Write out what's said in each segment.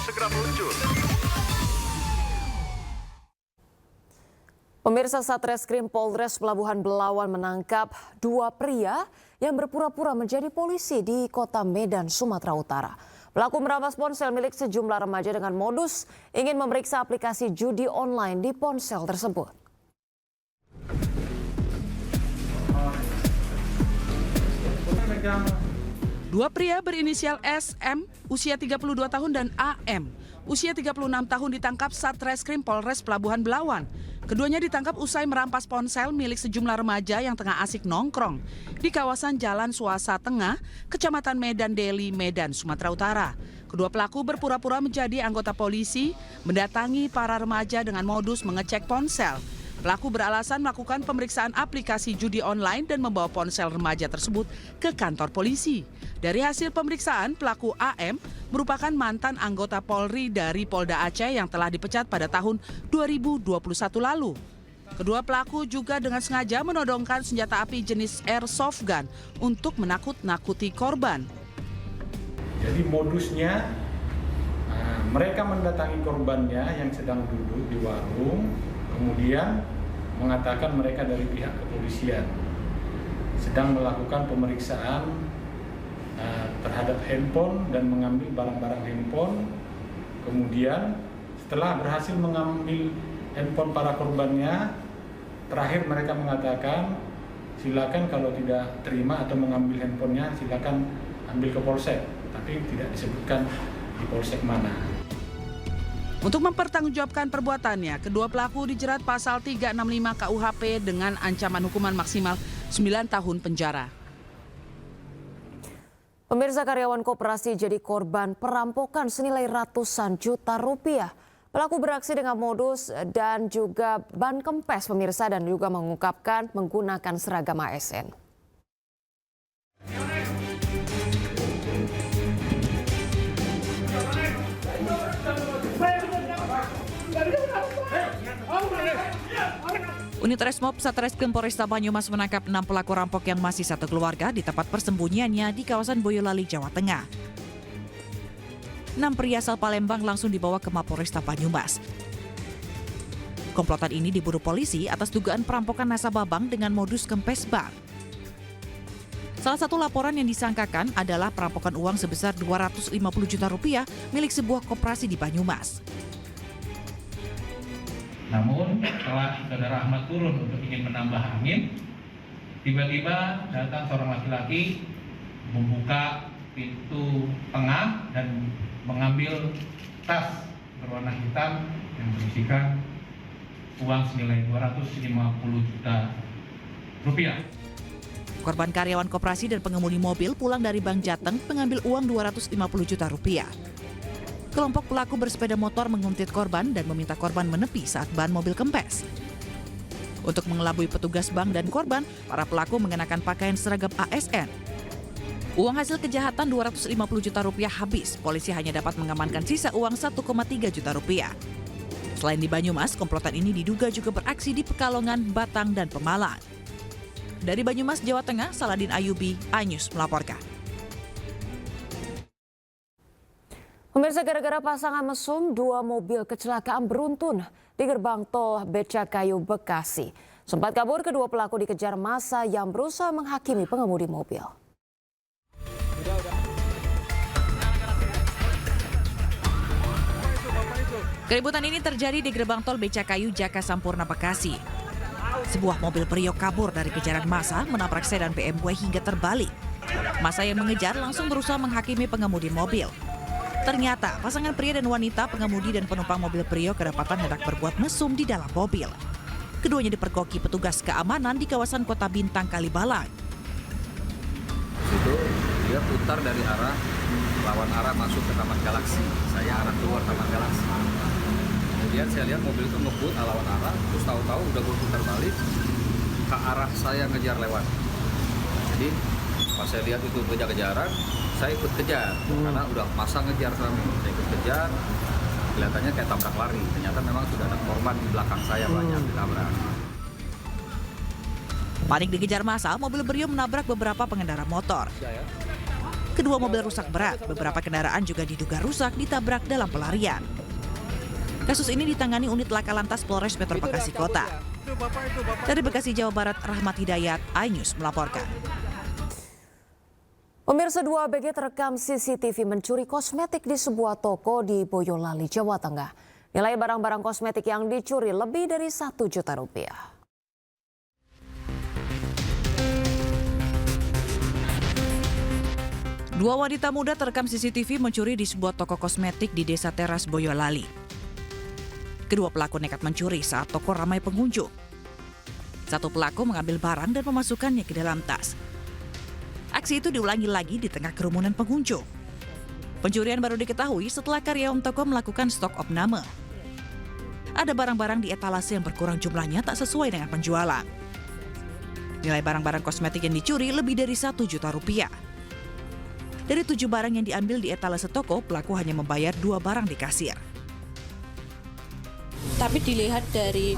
segera meluncur. Pemirsa, Satreskrim Polres Pelabuhan Belawan menangkap dua pria yang berpura-pura menjadi polisi di kota Medan, Sumatera Utara. Pelaku merampas ponsel milik sejumlah remaja dengan modus ingin memeriksa aplikasi judi online di ponsel tersebut. Dua pria berinisial SM, usia 32 tahun, dan AM, usia 36 tahun ditangkap Satreskrim Polres Pelabuhan Belawan. Keduanya ditangkap usai merampas ponsel milik sejumlah remaja yang tengah asik nongkrong di kawasan Jalan Suasa Tengah, Kecamatan Medan Deli, Medan, Sumatera Utara. Kedua pelaku berpura-pura menjadi anggota polisi, mendatangi para remaja dengan modus mengecek ponsel. Pelaku beralasan melakukan pemeriksaan aplikasi judi online dan membawa ponsel remaja tersebut ke kantor polisi. Dari hasil pemeriksaan, pelaku AM merupakan mantan anggota Polri dari Polda Aceh yang telah dipecat pada tahun 2021 lalu. Kedua pelaku juga dengan sengaja menodongkan senjata api jenis airsoft gun untuk menakut-nakuti korban. Jadi modusnya mereka mendatangi korbannya yang sedang duduk di warung, kemudian mengatakan mereka dari pihak kepolisian sedang melakukan pemeriksaan terhadap handphone dan mengambil barang-barang handphone. Kemudian setelah berhasil mengambil handphone para korbannya, terakhir mereka mengatakan silakan kalau tidak terima atau mengambil handphonenya silakan ambil ke polsek, tapi tidak disebutkan di polsek mana. Untuk mempertanggungjawabkan perbuatannya, kedua pelaku dijerat pasal 365 KUHP dengan ancaman hukuman maksimal 9 tahun penjara. Pemirsa, karyawan koperasi jadi korban perampokan senilai ratusan juta rupiah. Pelaku beraksi dengan modus dan juga ban kempes, pemirsa, dan juga mengungkapkan menggunakan seragam ASN. Unit Resmob Satreskrim Polresta Banyumas menangkap 6 pelaku rampok yang masih satu keluarga di tempat persembunyiannya di kawasan Boyolali, Jawa Tengah. 6 pria asal Palembang langsung dibawa ke Mapolresta Banyumas. Komplotan ini diburu polisi atas dugaan perampokan nasabah bank dengan modus kempes bank. Salah satu laporan yang disangkakan adalah perampokan uang sebesar 250 juta rupiah milik sebuah koperasi di Banyumas. Namun setelah saudara Ahmad turun untuk ingin menambah angin, tiba-tiba datang seorang laki-laki membuka pintu tengah dan mengambil tas berwarna hitam yang berisikan uang senilai 250 juta rupiah. Korban karyawan koperasi dan pengemudi mobil pulang dari Bank Jateng mengambil uang 250 juta rupiah. Kelompok pelaku bersepeda motor menguntit korban dan meminta korban menepi saat ban mobil kempes. Untuk mengelabui petugas bank dan korban, para pelaku mengenakan pakaian seragam ASN. Uang hasil kejahatan 250 juta rupiah habis, polisi hanya dapat mengamankan sisa uang 1,3 juta rupiah. Selain di Banyumas, komplotan ini diduga juga beraksi di Pekalongan, Batang, dan Pemalang. Dari Banyumas, Jawa Tengah, Saladin Ayubi, iNews melaporkan. Pemirsa, gara-gara pasangan mesum, 2 mobil kecelakaan beruntun di gerbang tol Becakayu, Bekasi. Sempat kabur, kedua pelaku dikejar massa yang berusaha menghakimi pengemudi mobil. Keributan ini terjadi di gerbang tol Becakayu, Jaka Sampurna, Bekasi. Sebuah mobil Brio kabur dari kejaran massa menabrak sedan BMW hingga terbalik. Massa yang mengejar langsung berusaha menghakimi pengemudi mobil. Ternyata pasangan pria dan wanita pengemudi dan penumpang mobil Brio kedapatan hendak berbuat mesum di dalam mobil. Keduanya dipergoki petugas keamanan di kawasan Kota Bintang, Kalibalang. Itu dia putar dari arah lawan arah masuk ke Taman Galaksi. Saya arah keluar Taman Galaksi. Kemudian saya lihat mobil itu ngebut lawan arah, terus tahu-tahu udah gue putar balik ke arah saya ngejar lewat. Jadi pas saya lihat itu kejar-kejaran, saya ikut kejar karena udah masa ngejar kami. Saya ikut kejar, kelihatannya kayak tabrak lari. Ternyata memang sudah ada korban di belakang saya banyak ditabrak. Panik dikejar massa, mobil Brio menabrak beberapa pengendara motor. Kedua mobil rusak berat, beberapa kendaraan juga diduga rusak ditabrak dalam pelarian. Kasus ini ditangani unit Laka Lantas Polres Metro Bekasi Kota. Dari Bekasi, Jawa Barat, Rahmat Hidayat, iNews melaporkan. Pemirsa, 2 ABG terekam CCTV mencuri kosmetik di sebuah toko di Boyolali, Jawa Tengah. Nilai barang-barang kosmetik yang dicuri lebih dari Rp1 juta. Dua wanita muda terekam CCTV mencuri di sebuah toko kosmetik di Desa Teras, Boyolali. Kedua pelaku nekat mencuri saat toko ramai pengunjung. Satu pelaku mengambil barang dan memasukkannya ke dalam tas. Aksi itu diulangi lagi di tengah kerumunan pengunjung. Pencurian baru diketahui setelah karyawan toko melakukan stok opname. Ada barang-barang di etalase yang berkurang jumlahnya tak sesuai dengan penjualan. Nilai barang-barang kosmetik yang dicuri lebih dari Rp1 juta. Dari 7 barang yang diambil di etalase toko, pelaku hanya membayar 2 barang di kasir. Tapi dilihat dari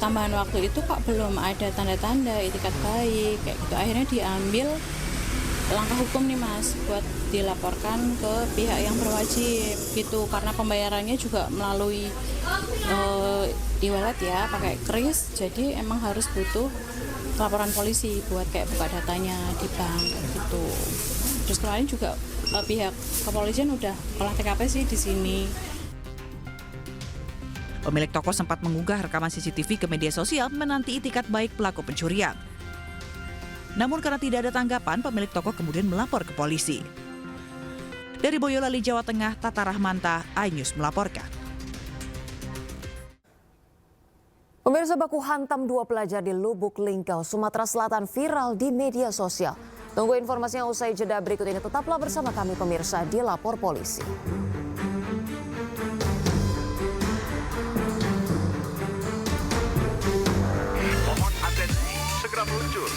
tambahan waktu itu kok belum ada tanda-tanda itikat baik kayak gitu. Akhirnya diambil langkah hukum nih Mas buat dilaporkan ke pihak yang berwajib gitu, karena pembayarannya juga melalui e-wallet ya, pakai kris, jadi emang harus butuh laporan polisi buat kayak buka datanya di bank gitu. Terus kemarin juga pihak kepolisian udah olah TKP sih di sini. Pemilik toko sempat mengunggah rekaman CCTV ke media sosial menanti itikat baik pelaku pencurian. Namun karena tidak ada tanggapan, pemilik toko kemudian melapor ke polisi. Dari Boyolali, Jawa Tengah, Tata Rahmanta, iNews melaporkan. Pemirsa, baku hantam 2 pelajar di Lubuk Linggau, Sumatera Selatan viral di media sosial. Tunggu informasinya usai jeda berikut ini. Tetaplah bersama kami pemirsa di Lapor Polisi. Mohon atensi, segera meluncur.